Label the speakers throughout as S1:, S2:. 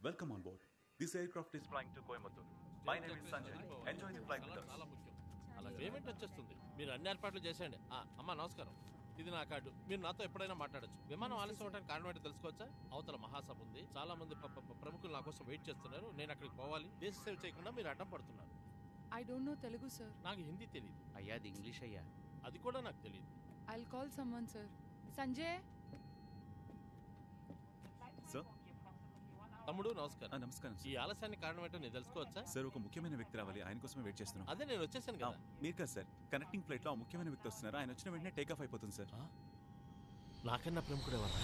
S1: Welcome on board. This aircraft is flying to Coimbatore. My name is Sanjay. Enjoy the flight with us.
S2: చాలా ముఖ్యం. అలా payment వచ్చేస్తుంది. మీరు అన్ని ఏర్పాట్లు చేసేయండి. అమ్మా నమస్కారం. ఇది నా కార్డు. మీరు నాతో ఎప్పుడైనా మాట్లాడొచ్చు. విమానం ఆలస్యం అవడానికి కారణం ఏంటో తెలుసుకోవచ్చా? అవతల మహాసభ ఉంది. చాలా మంది ప్రముఖులు నా కోసం వెయిట్ చేస్తున్నారు. నేను అక్కడికి పోవాలి. దేశ సేవ చేయకుండా మీరు అడ్డం పడుతున్నారు.
S3: I don't know Telugu, sir.
S2: నాకు హిందీ తెలియదు.
S4: అయ్యా అది ఇంగ్లీష్ అయ్యా.
S2: అది కూడా నాకు తెలియదు.
S3: I'll call someone, sir. Sanjay?
S1: Sir?
S2: తమ్ముడు నమస్కారం.
S1: నమస్కారం
S2: ఈ ఆలస్యానికి కారణం ఏంటో నేను తెలుసుకోవచ్చా?
S1: సార్ ఒక ముఖ్యమైన వ్యక్తి రావాలి, ఆయన కోసమే వెయిట్ చేస్తున్నాం.
S2: అదే నేను వచ్చేసాను కదా.
S1: మీరు కదా సార్, కనెక్టింగ్ ఫ్లైట్ లో ఆ ముఖ్యమైన వ్యక్తి వస్తున్నారు. ఆయన వచ్చిన వెంటనే టేక్ ఆఫ్ అయిపోతుంది సార్.
S2: నాకన్నా ప్రముఖుడు ఎవరు?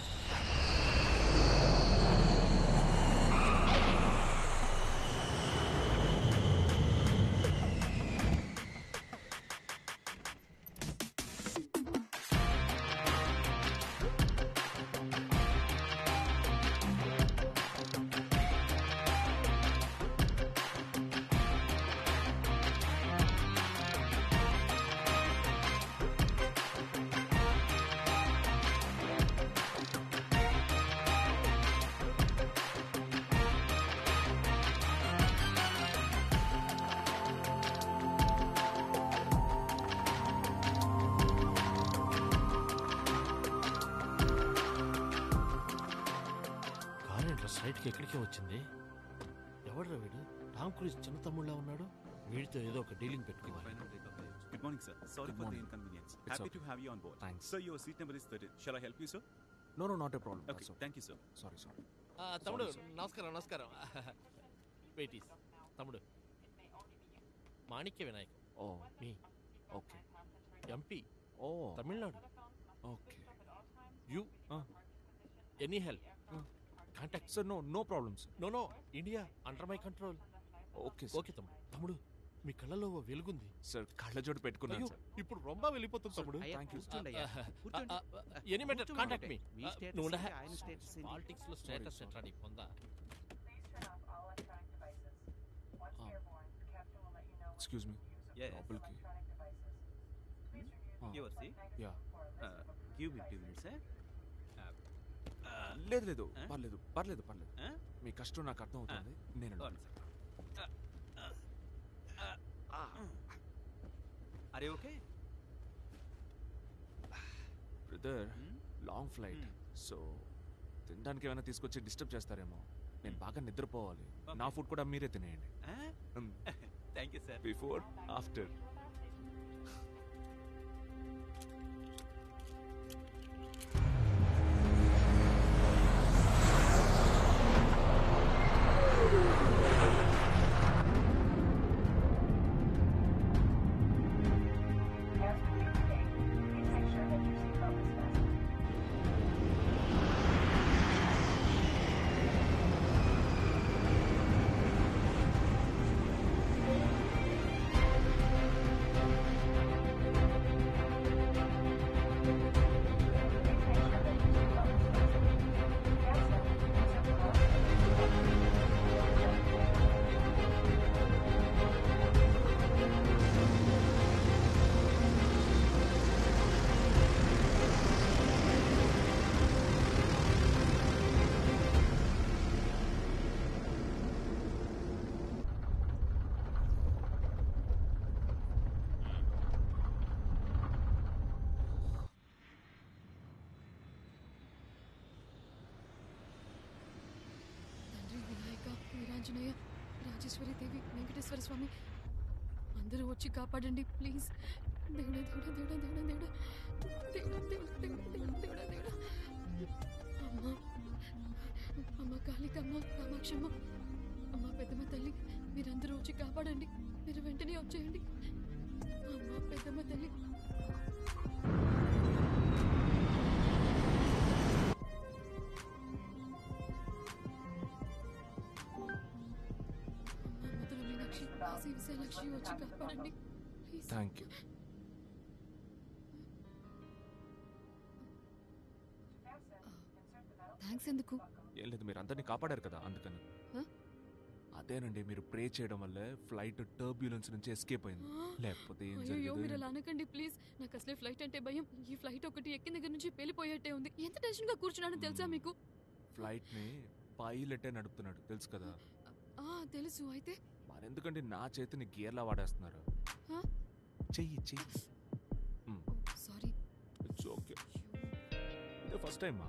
S2: ఎక్కడికే వచ్చింది? ఎవడ్రా వీడు? టామ్ క్రూజ్ చిన్న తమ్ముళ్ళ ఉన్నాడు. వీడితో ఏదో ఒక డీలింగ్ పెట్టుకోవాలి.
S1: Good morning, sir. Sorry for the inconvenience. Happy to have you on board.
S5: Thanks.
S1: Sir, your seat number is 13. Shall I help you, sir?
S5: No, not a problem.
S1: Okay, thank you, sir.
S5: Sorry.
S2: తమ్ముడు నమస్కారం. వెయిటీస్ తమ్ముడు Manikya Vinayak.
S5: Oh,
S2: మీ
S5: okay.
S2: MP
S5: Oh,
S2: Tamil Nadu.
S5: okay.
S2: You any help contact.
S5: Sir, no problem, sir.
S2: No India under my control.
S5: Okay, sir.
S2: Okay తమ్ముడు మీ కళ్ళలో వెలుగుంది.
S5: Sir, కళ్ళజోడు పెట్టుకున్నాను, sir.
S2: ఇప్పుడు రొంబ వెళ్ళిపోతుంది తమ్ముడు.
S5: Thank you, sir.
S2: Any matter contact me.
S4: Me status
S2: నువ్వు
S4: ఆయన స్టేటస్ ఏంటి?
S2: పాలిటిక్స్ లో స్టేటస్ ఎట్లా నీ పొందా?
S5: Excuse me.
S4: Yes.
S5: లోపలికి.
S4: Your seat?
S5: Yeah.
S4: Give me 2 minutes, eh?
S5: లేదు పర్లేదు. మీ కష్టం నాకు అర్థం అవుతుంది. నేను
S4: Are you okay?
S5: Brother long flight, so తినడానికి ఏమైనా తీసుకొచ్చి డిస్టర్బ్ చేస్తారేమో. నేను బాగా నిద్రపోవాలి. నా ఫుడ్ కూడా మీరే తినేయండి.
S4: Thank you, sir.
S5: Before after.
S3: Veeranjaneya, Rajeshwari Devi, Venkateshwara Swami అందరూ వచ్చి కాపాడండి ప్లీజ్. దేవుడా. అమ్మ కాళికమ్మ, కామాక్షమ్మ, అమ్మ పెద్దమ్మ తల్లి, మీరందరూ వచ్చి కాపాడండి. మీరు వెంటనే వచ్చేయండి. అమ్మ పెద్దమ్మ తల్లి. విశాలాక్షి వచ్చి కాపాడండి ప్లీజ్.
S5: Thank you.
S3: థ్యాంక్స్ ఎందుకు?
S5: ఏం లేదు, మీరు అందరినీ కాపాడారు కదా, అందుకని. అదేనండి, మీరు ప్రే చేయడం వల్లే ఫ్లైట్ టర్బ్యులెన్స్ నుంచి ఎస్కేప్ అయింది. లేకపోతే ఏం
S3: అయ్యో మీరు
S5: జరిగేది?
S3: అలా అనకండి ప్లీజ్. నాకు అసలే ఫ్లైట్ అంటే భయం. ఈ ఫ్లైట్ ఒకటి ఎక్కిన దగ్గర నుంచి పేలిపోయేట్టే ఉంది. ఎంత టెన్షన్ గా కూర్చున్నానో తెలుసా మీకు?
S5: ఫ్లైట్ ని పైలెట్టే నడుపుతున్నాడు తెలుసు కదా.
S3: తెలుసు. అయితే
S5: మరెందుకంటే నా చేతిని గేర్లా వాడేస్తున్నారు. చెయ్యి చెయ్యి.
S3: సారీ.
S5: It's okay. ఇదే ఫస్ట్ టైమా?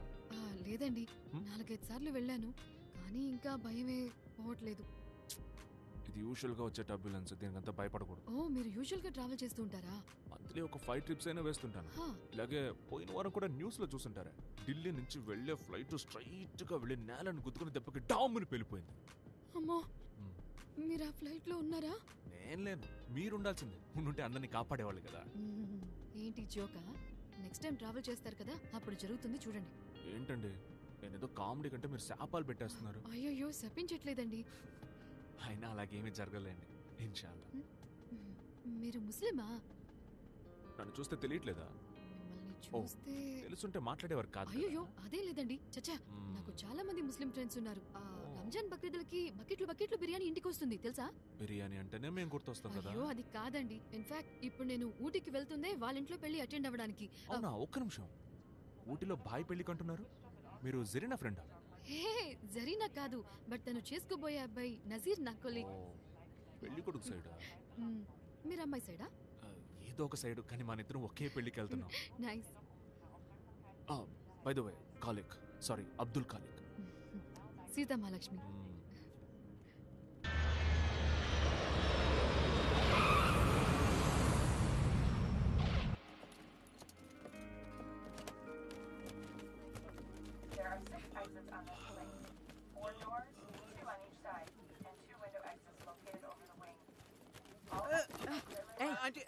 S3: లేదండి, 4-5 సార్లు వెళ్ళాను, కానీ ఇంకా భయమే పోవట్లేదు.
S5: ఇది యూజువల్ గా వచ్చే టర్బ్యులెన్స్, దీనికంతా భయపడకూడదు.
S3: ఓ, మీరు యూజువల్ గా ట్రావెల్ చేస్తూ ఉంటారా?
S5: మంత్లీ ఒక 5 ట్రిప్స్ అయినా వేస్తుంటాను. ఇలాగే పోయిన వారం కూడా న్యూస్ లో చూసుంటారా, ఢిల్లీ నుంచి వెళ్లే ఫ్లైట్ స్ట్రైట్ గా వెళ్లి నేలను గుద్దుకుని దెబ్బకి డామ్ని పెళ్ళిపోయింది.
S3: అమ్మో, మీరు ఆ ఫ్లైట్ లో ఉన్నారా?
S5: నేను లేను, మీరు ఉండాల్సిందే. ఉండుంటే అందరినీ కాపాడేవాళ్ళు కదా.
S3: ఏంటి జోకా? నెక్స్ట్ టైం ట్రావెల్ చేస్తారు కదా, అప్పుడు జరుగుతుంది చూడండి.
S5: ఏంటండి, నేను ఏదో కామెడీ కంటే మీరు శాపాలు పెట్టేస్తున్నారు.
S3: అయ్యో, శపించట్లేదండి.
S5: అయినా అలాగేమీ జరగలేండి ఇన్షాల్లా.
S3: మీరు ముస్లిమా?
S5: నన్ను చూస్తే తెలియట్లేదా?
S3: మిమ్మల్ని చూస్తే
S5: తెలుసుంటే మాట్లాడేవారు కాదు.
S3: అయ్యో, అదే లేదండి. చచ్చా, నాకు చాలా మంది ముస్లిం ఫ్రెండ్స్ ఉన్నారు. రంజాన్ బక్రీదులకి బకెట్లు బిర్యానీ ఇంటికి వస్తుంది తెలుసా?
S5: బిర్యానీ అంటేనే మేము గుర్తొస్తాం కదా.
S3: అయ్యో, అది కాదండి. ఇన్ఫాక్ట్ ఇప్పుడు నేను ఊటీకి వెళ్తుందే వాళ్ళ ఇంట్లో పెళ్లి అటెండ్ అవ్వడానికి.
S5: అవునా? ఒక్క నిమిషం. ఊటీలో బాయ్ పెళ్లికి అంటున్నారు, మీరు జరీనా ఫ్రెండా?
S3: హే, జరీనా కాదు, బట్ తను చేసుకోబోయే అబ్బాయి నజీర్ నా కొలీగ్.
S5: పెళ్లి కొడుకు సైడా?
S3: మీరు అమ్మాయి సైడా?
S5: ఏదో ఒక సైడ్, కానీ మన ఇద్దరం ఒకే పెళ్లికి వెళ్తున్నాం.
S3: Nice.
S5: By the way, Khaliq, sorry Abdul Khaliq.
S3: Sita Mahalakshmi.
S6: There are 6 exits on this link. 4 doors, 2 on each side, and 2 window exits located over the wing.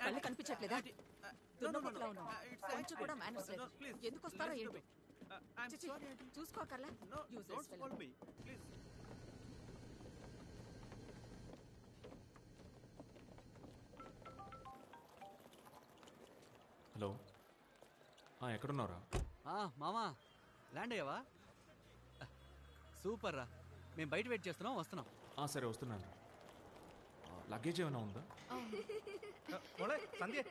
S7: కళ్ళు కనిపించట్లేదా? దున్నపోతులా ఉన్నావు. కొంచెం కూడా మేనర్స్ లేదు. ఎందుకు వస్తారో ఏంటో. చూసుకోకర్లా.
S5: హలో, ఎక్కడున్నారా?
S4: మామా, ల్యాండ్ అయ్యావా? సూపర్ రా, మేము బయట వెయిట్ చేస్తున్నాం, వస్తున్నాం.
S5: సరే వస్తున్నాను. లగేజ్ ఏమైనా ఉందా?
S1: సంధ్య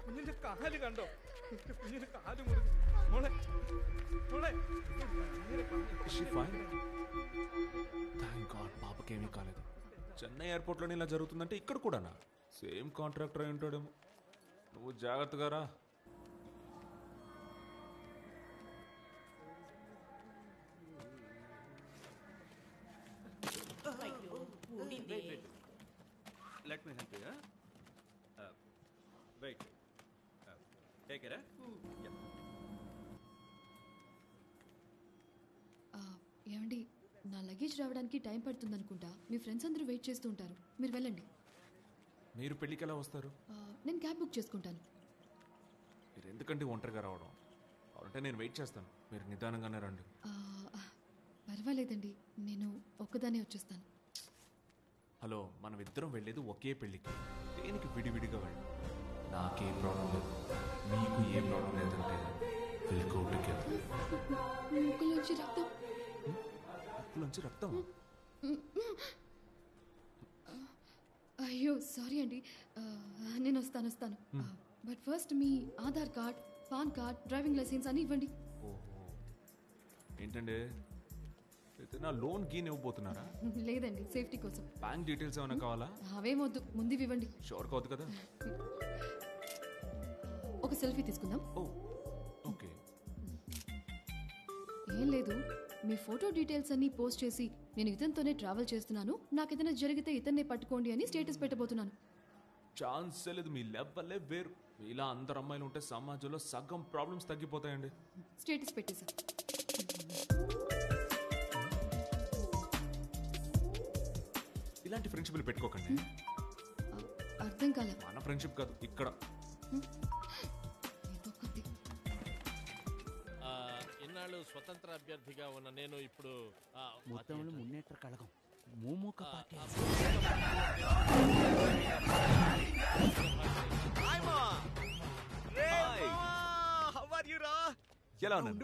S1: കുഞ്ഞിന്റെ കാല് കണ്ടോ? കുഞ്ഞിന്റെ കാല് മുറിഞ്ഞു. മോളെ
S5: పాపకేమీ కాలేదు. చెన్నై ఎయిర్పోర్ట్లోనే ఇలా జరుగుతుందంటే ఇక్కడ కూడానా? సేమ్ కాంట్రాక్టర్ అయి ఉంటాడేమో. నువ్వు జాగ్రత్తగా రా.
S4: Let me help you. Wait. Take it. Yeah.
S3: ఏమండి, నా లగేజ్ రావడానికి టైం పడుతుంది అనుకుంటా. మీ ఫ్రెండ్స్ అందరూ వెయిట్ చేస్తూ ఉంటారు, మీరు వెళ్ళండి.
S5: మీరు పెళ్ళికి ఎలా వస్తారు?
S3: నేను క్యాబ్ బుక్ చేసుకుంటాను.
S5: మీరు ఎందుకంటే ఒంటరిగా రావడం? అంటే నేను వెయిట్ చేస్తాను, మీరు నిదానంగానే రండి.
S3: పర్వాలేదండి, నేను ఒక్కదానే వచ్చేస్తాను.
S5: హలో, మనం ఇద్దరం వెళ్ళేది ఒకే పెళ్ళికి, దేనికి విడివిడిగా వెళ్ళి. నాకే ప్రాబ్లం లేదు, మీకు ఏ ప్రాబ్లం లేదంటే
S3: ముక్కులోంచి రక్తం.
S5: ముక్కులోంచి రక్తం?
S3: అయ్యో సారీ అండి, నేను వస్తాను. బట్ ఫస్ట్ మీ Aadhaar card, PAN card, driving licence అని ఇవ్వండి.
S5: ఓహో, ఏంటండి నా లోన్ గీన్ ఇవ్వబోతున్నారా?
S3: లేదండి, సేఫ్టీ కోసం.
S5: బ్యాంక్ డీటెయిల్స్ ఏమైనా కావాలా?
S3: అవేమొద్దు, ముందు ఇవ్వండి.
S5: షూర్ కావద్దు కదా?
S3: ఒక సెల్ఫీ తీసుకుందాం.
S5: ఓకే.
S3: ఏం లేదు, మీ ఫోటో డీటెయిల్స్ అన్ని పోస్ట్ చేసి నేను ఇతనితోనే ట్రావెల్ చేస్తున్నాను, నాకు ఏదైనా జరిగితే ఇతన్నే పట్టుకోండి అని స్టేటస్ పెట్టబోతున్నాను.
S5: ఛాన్స్ లేదు, మీ లెవెలే వేరు. ఇలా అందరు అమ్మాయిలు ఉంటే సమాజంలో సగం ప్రాబ్లమ్స్ తగ్గిపోతాయండి.
S3: స్టేటస్ పెట్టేసా.
S5: ఇలాంటి ఫ్రెండ్షిప్లు పెట్టుకోకండి.
S3: అర్థం కాలే.
S5: మన ఫ్రెండ్షిప్ కాదు ఇక్కడ.
S2: ఇన్నాళ్ళు స్వతంత్ర అభ్యర్థిగా ఉన్న నేను ఇప్పుడు
S4: మొత్తంలో మున్నేట్ర కళగం మూమూక పార్టీ.
S5: ఎలా ఉన్నాను?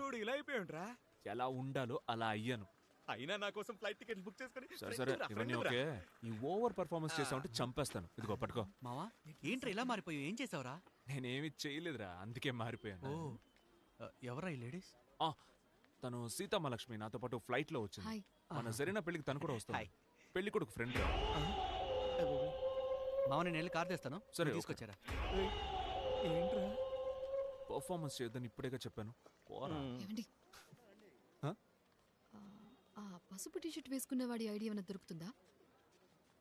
S5: ఎలా ఉండాలో అలా అయ్యాను.
S8: అయినా నా కోసం ఫ్లైట్ టికెట్ బుక్ చేసుకొని
S5: సరే ఇవన్నీ ఓకే. ఈ ఓవర్ పర్ఫార్మెన్స్ చేసావంటే చంపేస్తాను. ఇదిగో పట్టుకో.
S4: మావా ఏంట్రా ఇలా మారిపోయావు? ఏం చేసావురా?
S5: నేనేమి చేయలేదురా, అందుకే మారిపోయాను.
S4: ఎవరా ఈ లేడీస్?
S5: తను సీతమ్మలక్ష్మి, నాతో పాటు ఫ్లైట్ లో వచ్చింది.
S3: హాయ్.
S5: మన సరైన పెళ్లికి తను కూడా వస్తుంది. పెళ్లి కొడుకు ఫ్రెండ్.
S4: మావ నేను వెళ్ళి కార్ తెస్తాను.
S5: సరే,
S4: తీసుకొచ్చారా?
S8: ఏంట్రా
S5: పర్ఫార్మెన్స్ చేయొద్దని ఇప్పుడేగా చెప్పాను.
S3: ఏమండి ఆ పసుపు టీషర్ట్ వేసుకున్న వాడి ఐడియా ఏమైనా దొరుకుతుందా?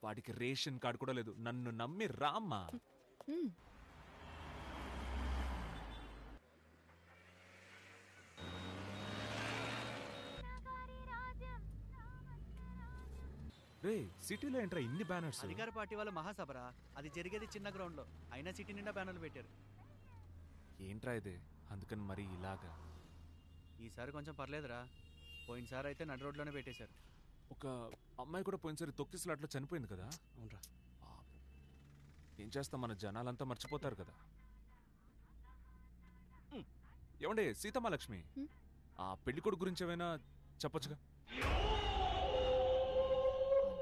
S5: వాడికి రేషన్ కార్డు కూడా లేదు. నన్ను నమ్మి రామ్మా. రే సిటీలో ఏంట్రా ఇన్ని బ్యానర్స్?
S4: అధికార పార్టీ వాళ్ళ మహాసభరా, అది జరిగేది చిన్న గ్రౌండ్ లో, అయినా సిటీ నిండా బ్యానర్లు పెట్టారు.
S5: ఏంట్రా ఇది? అందుకని మరి ఇలాగా.
S4: ఈసారి కొంచెం పర్లేదురా, పోయినసారి అయితే నడి రోడ్లోనే పెట్టేశారు.
S5: ఒక అమ్మాయి కూడా పోయినసారి తొక్కిసలాట్లో చనిపోయింది కదా.
S4: అవునరా.
S5: ఏం చేస్తాం, మన జనాలంతా మర్చిపోతారు కదా. ఏమండే సీతమ్మలక్ష్మి, ఆ పెళ్లి కొడుకు గురించి ఏమైనా చెప్పొచ్చుగా?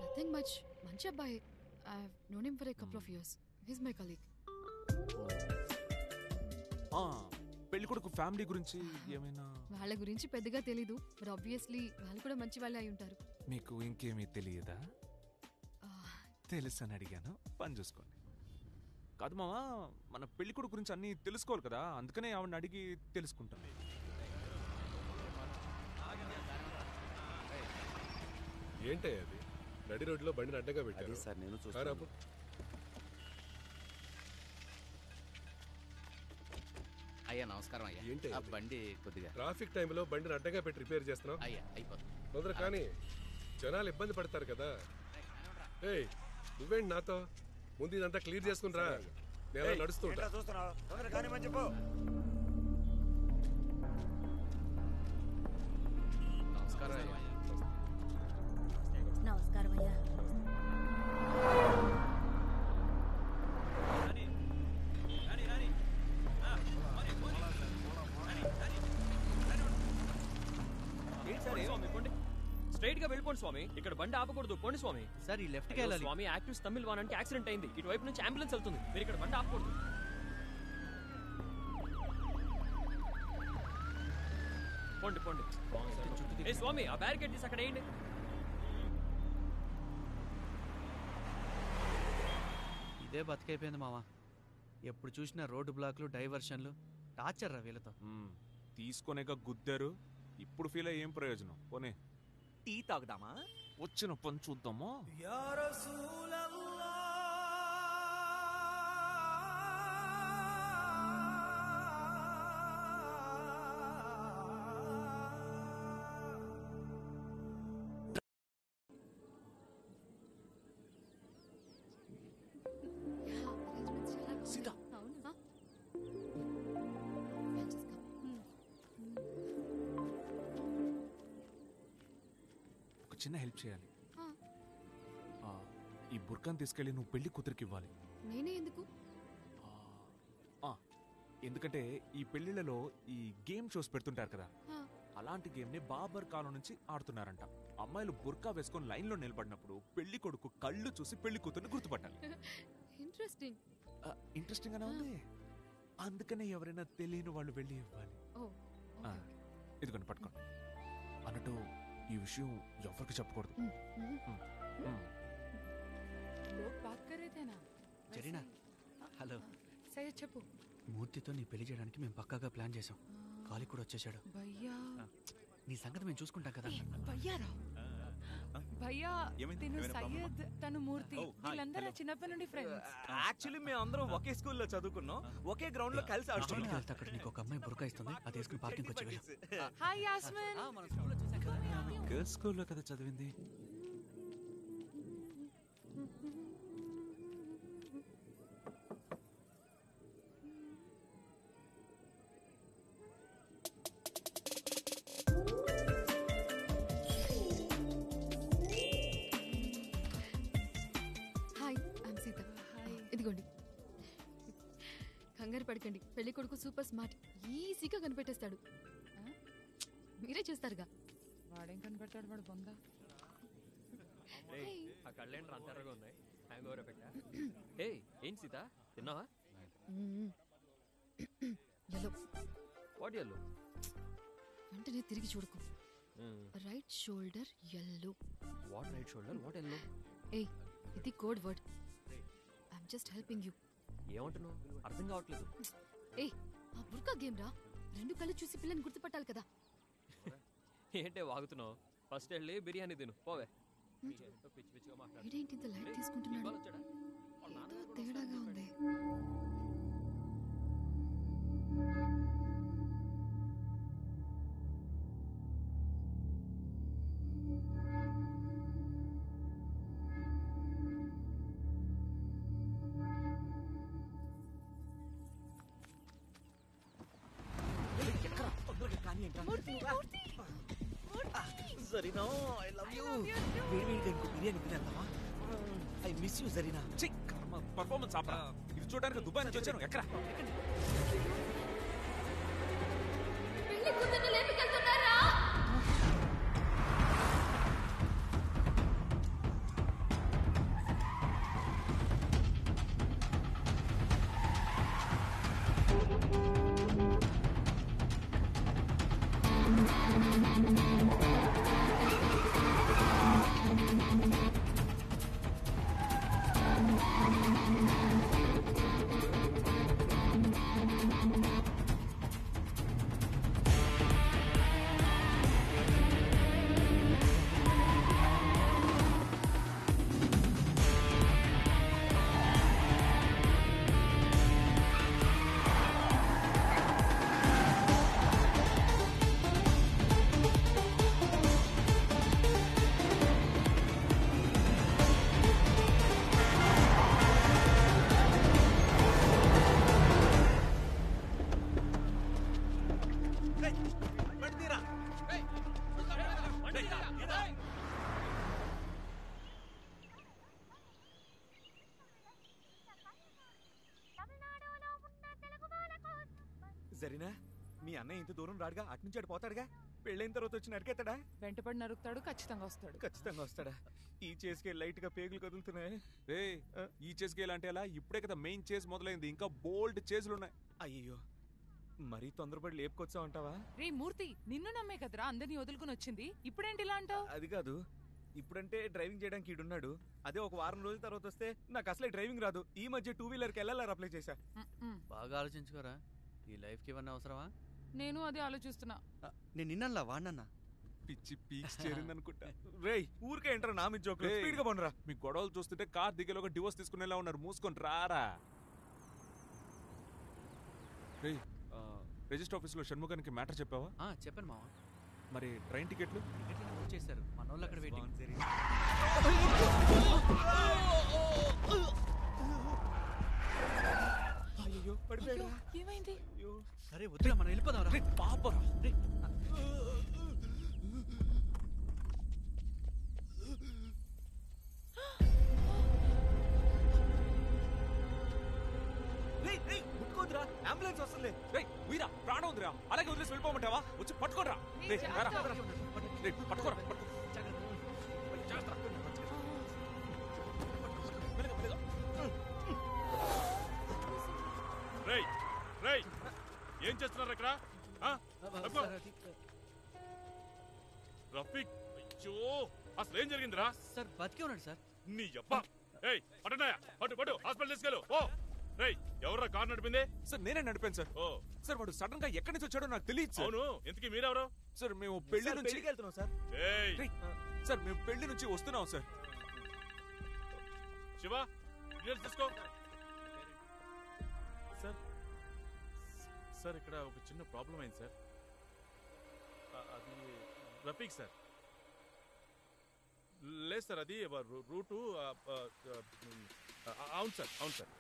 S3: Nothing much. మంచి అబ్బాయి. I have known him for a couple of years. He is my colleague.
S5: పెళ్లి కొడుకు ఫ్యామిలీ గురించి ఏమైనా?
S3: వాళ్ళ గురించి పెద్దగా తెలీదు, బట్ ఆబ్వియస్లీ వాళ్ళు కూడా మంచి వాళ్ళే అయి ఉంటారు.
S5: మీకు ఇంకేమీ తెలియదా? తెలుసని అడిగాను, పని చూసుకోండి. కాదు మావా, మన పెళ్లి కొడుకు గురించి అన్నీ తెలుసుకోవాలి కదా, అందుకనే ఆవిడని అడిగి తెలుసుకుంటాను.
S9: ఏంటయ్య అది? నడి రోడ్లో బండిని అడ్డంగా పెట్టారు
S10: సార్. నేను చూస్తాను. అయ్యా నమస్కారం అయ్యా.
S9: ఏంటి
S10: బండి కొద్దిగా
S9: ట్రాఫిక్ టైంలో బండిని అడ్డంగా పెట్టి రిపేర్ చేస్తున్నావు?
S10: అయ్యా అయిపోతుంది.
S9: తొందర కానీ, జనాలు ఇబ్బంది పడతారు కదా. ఏయ్ నువ్వేంటి నాతో? ముందు ఇదంతా క్లియర్ చేసుకుని రా, నేను నడుస్తుంటా.
S10: నమస్కారం అయ్యా.
S7: నమస్కారం అయ్యా.
S11: స్ట్రైట్ గా వెళ్ళిపోండి స్వామి, ఇక్కడ బండి ఆపకూడదు. పోండి స్వామి.
S4: సార్ ఈ లెఫ్ట్ కి వెళ్ళాలి.
S11: స్వామి యాక్టివ్స్ తమిళ్ వానానికి యాక్సిడెంట్ అయింది, ఇటువైపు నుంచి అంబులెన్స్ వెళ్తుంది, మీరు ఇక్కడ బండి ఆపకూడదు. పోండి పోండి. ఏ స్వామి, ఆ బ్యారికేడ్ తీసి అక్కడ వేయండి.
S4: ఇదే బతికైపోయింది మావా. ఎప్పుడు చూసినా రోడ్డు బ్లాక్లు, డైవర్షన్లు, టార్చర్ రా వీళ్ళతో.
S5: తీసుకొనేక గుద్దారు, ఇప్పుడు ఫీల్ అయ్యి ఏం ప్రయోజనం? పోనీ
S8: టీ తాగుదామా?
S5: వచ్చిన పని చూద్దామా? చిన్న హెల్ప్ చేయాలి. ఈ బుర్కాన్ తీసుకెళ్ళి నువ్వు పెళ్లి కూతురికి ఇవ్వాలి.
S3: నేనే ఎందుకు?
S5: ఎందుకంటే ఈ పెళ్లిళ్లలో ఈ గేమ్ షోస్ పెడుతుంటారు కదా, అలాంటి గేమ్ ని బాబర్ కాలం నుంచి ఆడుతున్నారంట. అమ్మాయిలు బుర్కా వేసుకొని లైన్ లో నిలబడినప్పుడు పెళ్లి కొడుకు కళ్ళు చూసి పెళ్లి కూతుర్ని గుర్తుపట్టాలి.
S3: ఇంట్రెస్టింగ్.
S5: ఇంట్రెస్టింగ్ గానే ఉంది, అందుకనే ఎవరైనా తెలియని వాళ్ళు వెళ్ళి ఇవ్వాలి. ఇదిగోండి పట్టుకోండి. అన్నట్టు ఈ విషయం ఎవరికి చెప్పకూడదు.
S4: జరీనా, హలో.
S3: చెప్పు.
S4: మూర్తితో నీ పెళ్లి చేయడానికి మేము పక్కాగా ప్లాన్ చేసాం. కాలి కూడా వచ్చేసాడు. నీ సంగతి మేము చూసుకుంటాం కదా.
S12: భయ్యా, తిను సయ్యద్, తను మూర్తి, వీళ్ళందరూ చిన్నప్పటి నుండి ఫ్రెండ్స్.
S8: యాక్చువల్లీ మేము అందరం ఒకే స్కూల్లో చదువుకున్నాం, ఒకే గ్రౌండ్ లో కలిసి ఆడుతున్నాం.
S4: అక్కడ నీకు ఒక అమ్మాయి బుర్కా ఇస్తుంది, అది వేసుకుని పార్కింగ్ వచ్చి.
S12: హాయ్ యాస్మిన్.
S5: గర్ల్స్ స్కూల్లో కదా చదివింది.
S3: ఇదిగోండి, కంగారు పడకండి. పెళ్లి కొడుకు సూపర్ స్మార్ట్, ఈజీగా కనిపెట్టేస్తాడు. మీరే చేస్తారుగా.
S12: వాడేం కనిపెడతాడు వాడు బొంద.
S11: ఆ కళ్ళేంటి అంత ఎర్రగా ఉన్నాయి? హ్యాంగ్ ఓవర్ ఎఫెక్టా? ఏయ్ ఏంటి సీత, తిన్నావా? What yellow?
S3: వెంటనే తిరిగి చూడకు. Right shoulder yellow.
S11: What right shoulder, what yellow?
S3: ఏయ్, ఇది code word. I'm just helping you.
S11: ఏమంటున్నావు? అర్థం కావట్లేదు.
S3: ఏయ్, ఆ బుర్కా గేమ్ రా. 2 కళ్ళు చూసి పిల్లని గుర్తుపట్టాలి కదా.
S11: ఏంటే వాగుతున్నావు? ఫస్ట్ వెళ్ళి బిర్యానీ తిను పోవే.
S3: ఇదేంటి ఇంత లైట్ తీసుకుంటున్నాడు? ఏదో తేడాగా ఉంది.
S8: Zarina, I love you. వేడివేడిగా ఇంకో బిర్యానీ తినేద్దామా? I miss you Zarina.
S5: Performance ఆపరా. ఇది చూడడానికి దుబాయ్ నుంచి వచ్చాను. ఎక్కడ
S3: పెళ్లి కూతుర్ని లేపుకెళ్తున్నారా?
S8: జరీనా, మీ అన్నయ్య ఇంత దూరం రాడుగా, అటు నుంచి అటు పోతాడుగా. పెళ్ళైన తర్వాత వచ్చి నరికేస్తాడా?
S12: వెంటపడి నరుకుతాడు, ఖచ్చితంగా వస్తాడు.
S8: ఖచ్చితంగా వస్తాడా? ఈ చేస్కే లైట్ గా పేగులు కదులుతున్నాయి.
S5: ఈ చేస్కి అంటే ఎలా? ఇప్పుడే కదా మెయిన్ చేస్ మొదలైంది, ఇంకా బోల్డ్ చేసులు ఉన్నాయి.
S8: అయ్యో, మరీ తొందరపడి లేపుకొచ్చావు అంటావా?
S12: రే మూర్తి, నిన్ను నమ్మే కదరా అందరినీ వదులుకుని వచ్చింది. ఇప్పుడేంటి ఇలా అంటావు?
S8: అది కాదు, ఇప్పుడంటే డ్రైవింగ్ చేయడానికి ఈడున్నాడు. అదే ఒక వారం రోజుల తర్వాత వస్తే నాకు అసలే డ్రైవింగ్ రాదు. ఈ మధ్య 2 వీలర్కి ఎల్ఎల్ఆర్ అప్లై చేశా.
S4: బాగా ఆలోచించుకోరా. ఈ లైఫ్కి ఇవన్నీ అవసరమా?
S12: నేను అదే ఆలోచిస్తున్నా.
S4: నేను నిన్నల్లా వాడినన్నా.
S5: పిచ్చి పీక్స్ చేరిందనుకుంటా.
S8: రేయ్, ఊరికే ఏంటారా నా మీద జోకులు? స్పీడ్ గా పోనరా.
S5: మీ గొడవలు చూస్తుంటే కార్ దిగేలోగా డివోర్స్ తీసుకునేలా ఉన్నారు. మూసుకొని రారా. రేయ్, రిజిస్టర్ ఆఫీస్లో షణ్ముఖానికి మ్యాటర్ చెప్పావా?
S4: చెప్పాను మావా.
S5: మరి ట్రైన్ టికెట్లు
S4: వచ్చేసారు. మన వాళ్ళు అక్కడ వెయిటింగ్.
S8: అయ్యో, పడిపోయాడు.
S12: ఏమైంది?
S4: సరే వద్దురా, మనం వెళ్ళిపోదాం. రే పాపరా.
S8: ముట్టుకోద్దురా, అంబులెన్స్ వస్తుంది.
S5: వీరా, ప్రాణం ఉందిరా. అలాగే వదిలేసి వెళ్ళిపోమంటావా? వచ్చి పట్టుకోరా. పట్టుకోరా.
S13: ఏం చేస్తున్నారు ఇక్కడ? రఫీక్, అయ్యో, అసలు ఏం జరిగిందిరా?
S4: సార్ బతికే ఉన్నాడు సార్.
S13: నీ అబ్బా. ఏయ్, పట్టనాయా, పట్టు హాస్పిటల్ తీసుకెళ్ళు. ఓ రేయ్, ఎవర్రా కార్ నడిపింది?
S5: సార్ నేనే నడిపాను సార్.
S13: ఓ
S5: సార్, వాడు సడన్ గా ఎక్కడి నుంచి వచ్చాడో నాకు తెలియదు సార్.
S13: అవును, ఇంతకీ మీరెవరు?
S5: సార్ మేము పెళ్లి నుంచి
S8: వెళ్తున్నాం సార్.
S5: సార్ మేము పెళ్లి నుంచి వస్తున్నాం సార్.
S13: శివ, డీటెయిల్స్ తీసుకో. సార్ ఇక్కడ ఒక చిన్న ప్రాబ్లం అయింది సార్. అది రఫీక్ సార్. లేదు సార్, అది రూటు. అవును సార్.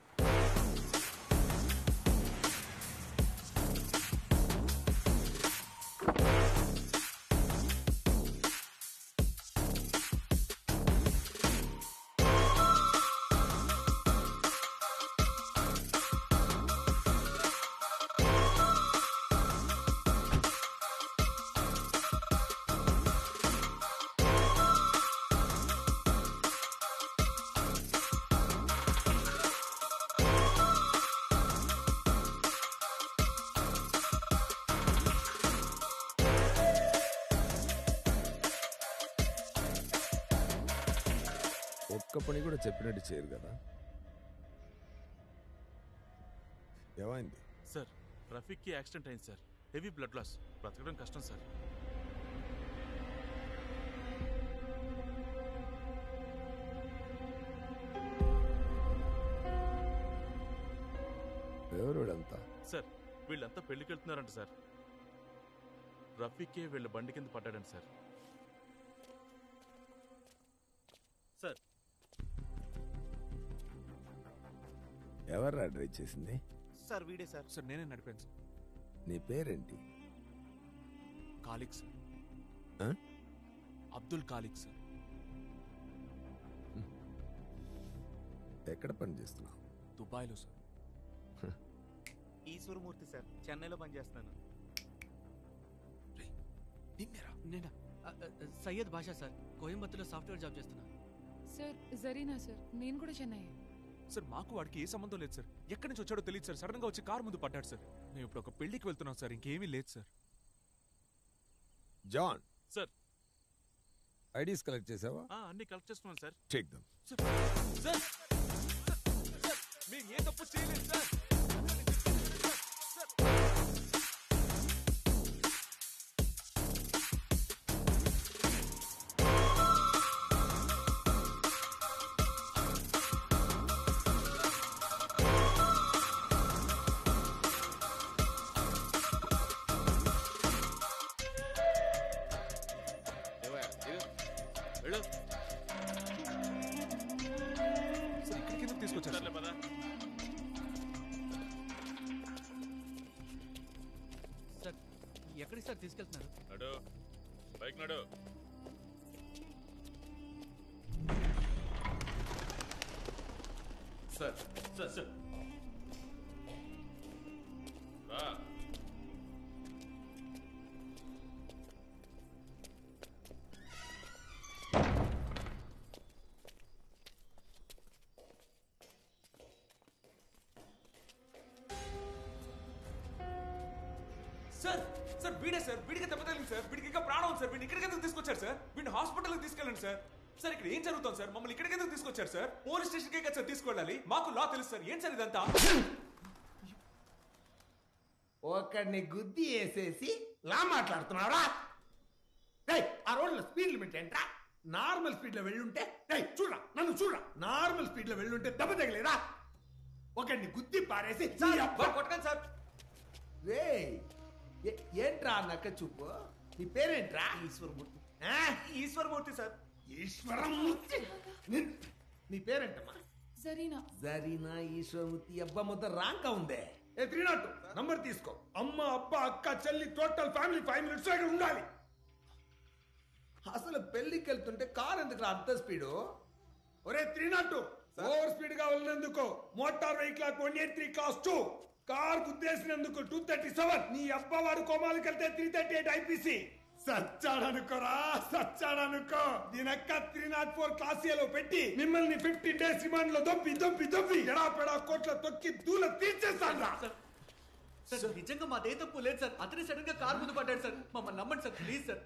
S14: ఒక్క పని కూడా చెప్పినట్టు చేయరు కదా. ఏమైంది
S13: సార్? రఫీక్కి యాక్సిడెంట్ అయింది సార్. Heavy blood loss. బ్రతకడం కష్టం సార్.
S14: ఎవరు వీడంతా?
S13: సార్ వీళ్ళంతా పెళ్లికి వెళ్తున్నారంట సార్. రఫీకే వీళ్ళ బండి కింద పడ్డాడంట సార్. సార్
S14: ఎవర్రా డ్రైవ్ చేసింది?
S8: సార్ వీడే సార్.
S5: సార్ నేనే నడిపాను సార్.
S14: నీ పేరేంటి?
S5: కాలిక్ సార్.
S14: ఆ?
S5: అబ్దుల్ కాలిక్ సార్.
S14: ఎక్కడ పని చేస్తున్నావు?
S5: దుబాయ్లో సార్.
S8: ఈశ్వరమూర్తి సార్, చెన్నైలో పనిచేస్తున్నాను.
S4: నేనా? సయ్యద్ బాషా సార్, కోయంబత్తూర్లో సాఫ్ట్వేర్ జాబ్ చేస్తున్నా.
S12: సార్ జరీనా సార్, నేను కూడా చెన్నై.
S5: సార్ మాకు వాడికి ఏ సంబంధం లేదు సార్. ఎక్కడి నుంచి వచ్చాడో తెలియదు సార్. సడన్ గా వచ్చి కారు ముందు పడ్డాడు సార్. మేము ఇప్పుడు ఒక పెళ్లికి వెళ్తున్నాం సార్. ఇంకేమీ లేదు sir.
S14: John
S13: sir,
S14: IDs collect చేసావా?
S13: అన్ని కలెక్ట్ చేస్తున్నాను సార్.
S14: Take them.
S5: సార్ మేము ఏ తప్పు చేయలేదు సార్.
S4: సార్ ఎక్కడికి సార్ తీసుకెళ్తున్నారు?
S13: నడు బైక్ నడు.
S1: సార్ సార్ సార్
S13: రా.
S5: సార్ సార్ వీడే సార్. వీడికి దెబ్బ తగిలింది సార్. వీడికి ఇంకా ప్రాణం ఉంది సార్. వీడిని ఇక్కడికి ఎందుకు తీసుకొచ్చారు సార్? వీడిని హాస్పిటల్కి తీసుకెళ్ళండి సార్. సార్ ఇక్కడ ఏం జరుగుతుంది సార్? మమ్మల్ని ఇక్కడికి ఎందుకు తీసుకొచ్చారు సార్? పోలీస్ స్టేషన్కే కదా సార్ తీసుకెళ్ళాలి. మాకు లా తెలుసు సార్. ఏం సార్ ఇదంతా?
S15: ఒకడిని గుద్ది వేసేసి లా మాట్లాడుతున్నారా? ఆ రోడ్లో స్పీడ్ లిమిట్ ఏంట్రా? నార్మల్ స్పీడ్ లో వెళ్ళుంటే చూడరా, నన్ను చూడరా, నార్మల్ స్పీడ్ లో వెళ్ళుంటే దెబ్బ తగలేదా? ఒకడిని గుద్ది పారేసి
S5: కొట్టకండి సార్.
S15: రే ఏంట్రా నక్క చూపు? నీ పేరేంట్రా?
S8: ఈశ్వరమూర్తి. ఈశ్వరమూర్తి సార్.
S15: ఈశ్వరమూర్తి. నీ పేరేంటమ్మా?
S12: జరీనా.
S15: జరీనా ఈశ్వరమూర్తి. అబ్బా మొత్తం రాంకా ఉందే. 302 నంబర్ తీసుకో. అమ్మ అబ్బా అక్క చెల్లి టోటల్ ఫ్యామిలీ 5 minutes ఇక్కడ ఉండాలి. అసలు పెళ్లికి వెళ్తుంటే కార్ ఎందుకు అంత స్పీడు? ఒరే 302 ఓవర్ స్పీడ్ గా వెళ్ళినందుకు మోటార్ వెహికల్ 183 క్లాస్ 2 కార్ గుద్దేసినందుకు 237. నీ అబ్బా వాడు కోమాలకు వెళ్తే 338 ఐపీసీ. సచ్చాడనుకోరా, సచ్చాడనుకో. దీనక్క 304 క్లాస్ ఏలో పెట్టి మిమ్మల్ని 15 days రిమాండ్ లో దొబ్బి ఎడాపెడా కోట్ల తొక్కి దూల తీర్చేస్తాను.
S4: సార్ నిజంగా మాదే తప్పు లేదు సార్. అతనే సడన్ గా కార్ ముందు పడ్డాడు సార్. మమ్మల్ని నమ్మండి సార్, ప్లీజ్ సార్.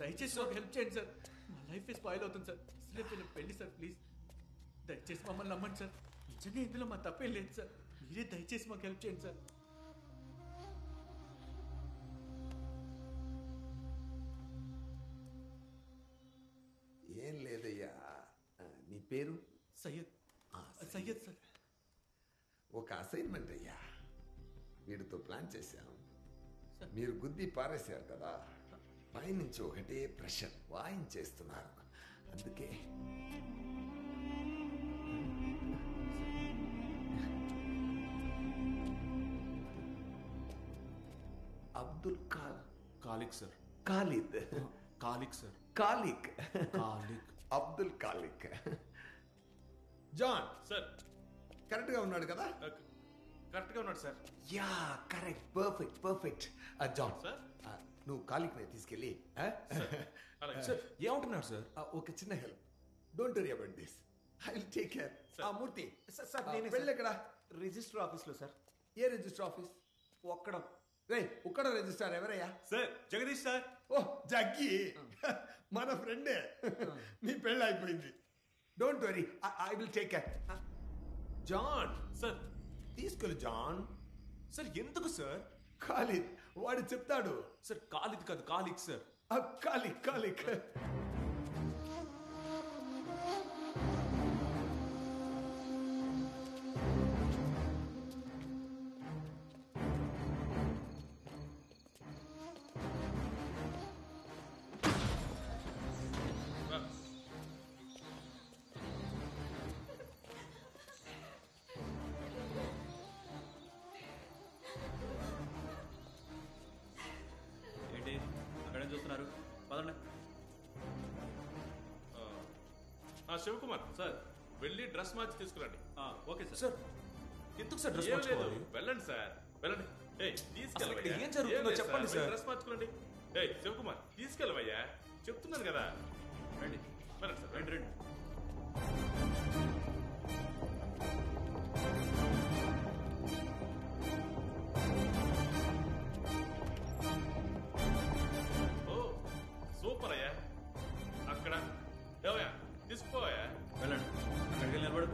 S4: దయచేసి మాకు హెల్ప్ చేయండి సార్. మా లైఫ్ స్పాయిల్ అవుతుంది సార్. అసలు పెళ్లి సార్, ప్లీజ్ దయచేసి మమ్మల్ని నమ్మండి సార్. నిజంగా ఇందులో మా తప్పేం లేదు సార్. మీరే దయచేసి మాకు హెల్ప్ చేయండి సార్.
S15: ఏం లేదయ్యా. నీ పేరు?
S4: సయ్యద్. సయ్యద్ సార్.
S15: ఒక అసైన్మెంట్ అయ్యా. వీడితో ప్లాన్ చేశాం. మీరు గుద్ది పారేశారు కదా, పైనుంచి ఒకటే ప్రెషర్ వాయించేస్తున్నారు. అందుకే Abdul
S5: Khaliq sir.
S15: Khalid.
S5: Khaliq sir.
S15: Khaliq.
S5: Khaliq.
S15: Abdul Khaliq. John
S13: sir
S15: correct గా ఉన్నాడు కదా?
S13: కరెక్ట్ గా ఉన్నాడు sir.
S15: Yeah correct. Perfect. John sir నువ్వు కాలిక్ నే తీసుకెళ్ళి
S5: సార్ ఏమంటున్నారు సార్?
S15: ఒక చిన్న help. Don't worry about this. I will take care. Murthy
S8: sir నేనే
S15: వెళ్ళి ఎక్కడ?
S8: రిజిస్టర్ ఆఫీస్ లో సార్.
S15: ఏ రిజిస్టర్ ఆఫీస్?
S8: ఒక్కడం.
S15: ఉక్కడ రిజిస్టర్ ఎవరయ్యా?
S8: Sir Jagadish sir.
S15: ఓ జగ్గి మన ఫ్రెండే. నీ పెళ్ళి అయిపోయింది. Don't worry I will take care.
S5: John sir
S15: తీసుకెళ్ళు జాన్.
S5: సార్ ఎందుకు సార్?
S15: ఖాలిద్ వాడు చెప్తాడు.
S5: సార్ ఖాలిద్ కాదు ఖాలిక్ సార్.
S15: ఖాలిక్.
S1: ఏంటి అక్కడేం చూస్తున్నారు? పదండి.
S13: శివకుమార్ సార్ వెళ్ళి డ్రెస్ మార్చి తీసుకురండి.
S1: Okay sir.
S5: సార్ ఎందుకు సార్ డ్రెస్
S13: ఏం లేదు,
S5: మార్చుకోవాలి?
S13: వెళ్ళండి సార్ వెళ్ళండి.
S5: అసలు ఇక్కడ ఏం జరుగుతుందో చెప్పండి సార్.
S13: డ్రెస్ మార్చుకోండి. శివకుమార్ తీసుకెళ్ళవయ్యా, చెప్తున్నాను కదా. రండి వెళ్ళండి సార్, రండి రండి. ఓ సూపర్ అయ్యా. అక్కడ ఏవయ్యా తీసుకుపోవయ్యా.
S1: వెళ్ళండి, అక్కడికి వెళ్ళి నిలబడు.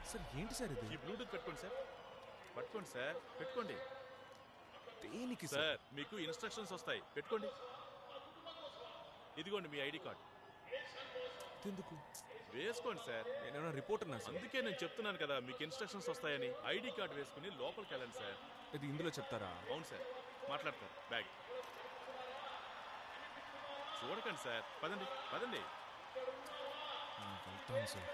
S5: సార్ ఏంటి సార్ ఇది?
S13: ఈ బ్లూటూత్ పెట్టుకోండి సార్. పట్టుకోండి సార్, పెట్టుకోండి.
S5: దేనికి
S13: సార్? మీకు ఇన్స్ట్రక్షన్స్ వస్తాయి, పెట్టుకోండి. ఇదిగోండి మీ ఐడి కార్డ్.
S5: ఎందుకు?
S13: వేసుకోండి సార్.
S5: నేనేమైనా రిపోర్టర్ నా సార్?
S13: అందుకే నేను చెప్తున్నాను కదా మీకు ఇన్స్ట్రక్షన్స్ వస్తాయని. ఐడి కార్డ్ వేసుకుని లోపలికి వెళ్ళండి సార్.
S5: ఇది ఇందులో చెప్తారా?
S13: అవును సార్, మాట్లాడతారు. బ్యాగ్ చూడకండి సార్. పదండి పదండి.
S5: వెళ్తాను సార్.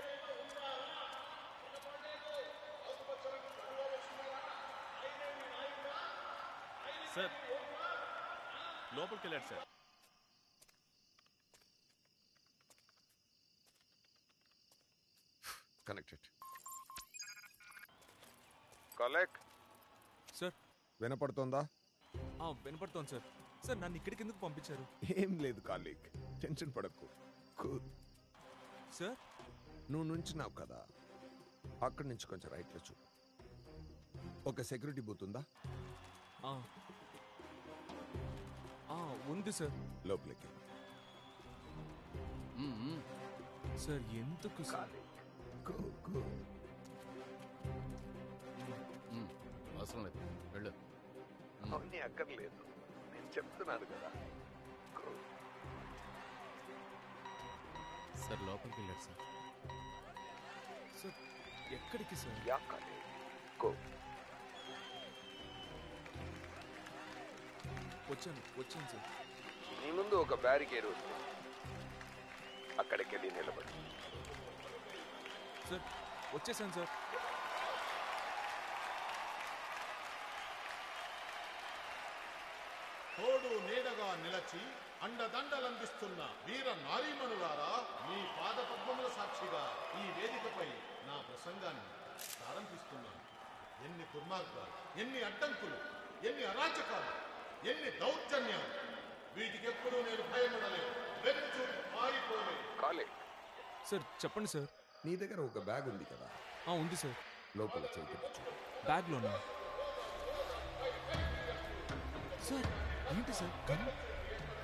S13: సార్ లోపలికి వెళ్ళాడు సార్.
S14: కనెక్టెడ్. కలెక్ట్
S5: సార్
S14: వినపడుతోందా?
S5: వినపడుతోంది సార్. సార్ నన్ను ఇక్కడికి ఎందుకు పంపించారు?
S14: ఏం లేదు కాలిక్, టెన్షన్ పడకు. కూల్.
S5: సార్
S14: నువ్వు నుంచున్నావు కదా, అక్కడి నుంచి కొంచెం రైట్లో చూడు. ఒక సెక్యూరిటీ బూత్ ఉందా?
S5: ఉంది సార్.
S14: లోపలికి
S5: సార్ ఎందుకు సార్?
S10: అవసరం లేదు, వెళ్ళు.
S14: అవన్నీ అక్కర్లేదు, నేను చెప్తున్నాను కదా.
S10: సార్ లోపలికి వెళ్ళాడు సార్.
S5: సార్ ఎక్కడికి సార్? వచ్చాను సార్.
S14: నీ ముందు ఒక బ్యారికేడ్ ఉంది, అక్కడికి వెళ్ళి నిలబడి.
S5: సార్ వచ్చేసాను సార్.
S16: తోడు నీడగా నిలచి అండదండలందిస్తున్న వీర నారీమణులారా, మీ పాద పద్మముల సాక్షిగా ఈ వేదికపై నా ప్రసంగాన్ని ప్రారంభిస్తున్నాను. ఎన్ని దుర్మార్గాలు, ఎన్ని అడ్డంకులు, ఎన్ని అరాచకాలు, ఎన్ని దౌర్జన్యాలు, వీటికెప్పుడు నేను భయపడలేదు, వెచ్చు పారిపోలేదు.
S5: సార్ చెప్పండి సార్.
S14: నీ దగ్గర ఒక బ్యాగ్ ఉంది కదా?
S5: ఉంది సార్.
S14: లోపల చేతి
S5: బ్యాగ్లోనా? సార్ ఏంటి సార్?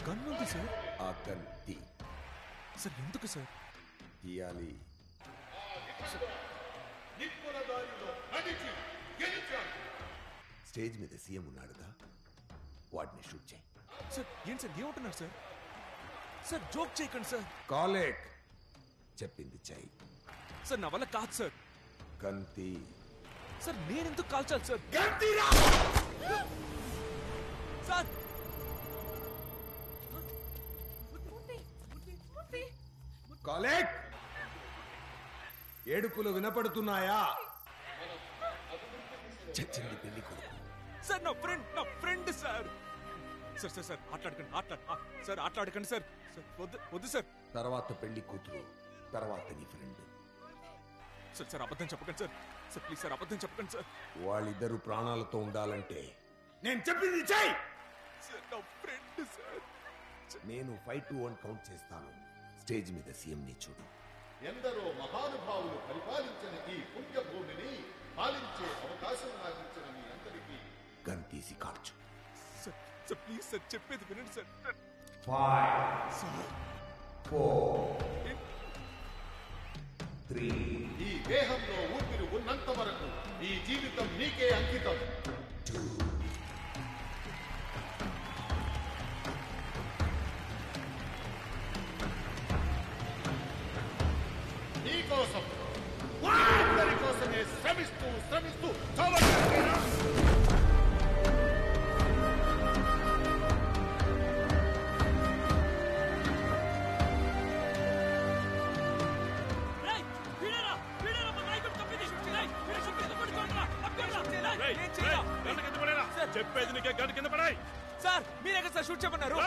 S5: గన్ ఉంది సార్.
S14: ఆ గన్ తీ.
S5: సార్ ఎందుకు సార్?
S14: తీయాలి. స్టేజ్ మీద సీఎం ఉన్నాడుగా, వాడిని షూట్ చేయి.
S5: సార్ ఏంటి సార్ ఏమంటున్నారు సార్? సార్ జోక్ చేయకండి సార్.
S14: కాలేక్ చెప్పింది చెయ్యి.
S5: సార్ నా వల్ల కాదు సార్.
S14: గంతి.
S5: సార్ నేనెందుకు కాల్చాలి సార్?
S14: గంతిరా
S5: సార్.
S14: కాలేక్ ఏడుపులు వినపడుతున్నాయా? చచ్చింది పెళ్లి కొడుకు.
S5: సార్ నా friend sir. Sir sir sir ఆటలాడకండి సార్. వద్దు సార్.
S14: తర్వాత పెళ్లి కూతురు, తర్వాత నీ ఫ్రెండ్.
S5: సార్ అబద్ధం చెప్పకండి సార్. సార్ ప్లీజ్ సార్ అబద్ధం చెప్పకండి సార్.
S14: వాళ్ళిద్దరు ప్రాణాలతో ఉండాలంటే నేను చెప్పింది చెయ్యి.
S5: సార్ నా ఫ్రెండ్ సార్.
S14: నేను 5 to 1 కౌంట్ చేస్తాను. స్టేజ్ మీద సీఎం ని చూడు.
S16: ఎందరో మహానుభావులు పరిపాలించిన ఈ పుణ్యభూమిని పాలించే అవకాశం నాకించిన మీ అందరికీ
S14: గంతీసి కార్చు.
S5: సార్ ప్లీజ్ సార్ చెప్పేది వినండి సార్.
S14: 5 4 3
S16: ఈ దేహంలో ఊపిరి ఉన్నంత వరకు ఈ జీవితం నీకే అంకితం.
S14: 2
S16: నీకోసం అందరి కోసమే శ్రమిస్తూ చావగలిగేనా?
S13: చెప్పేది నీకే గంట కింద పడాయి.
S5: సార్ మీరే కదా సార్ షూట్ చెప్పన్నారు.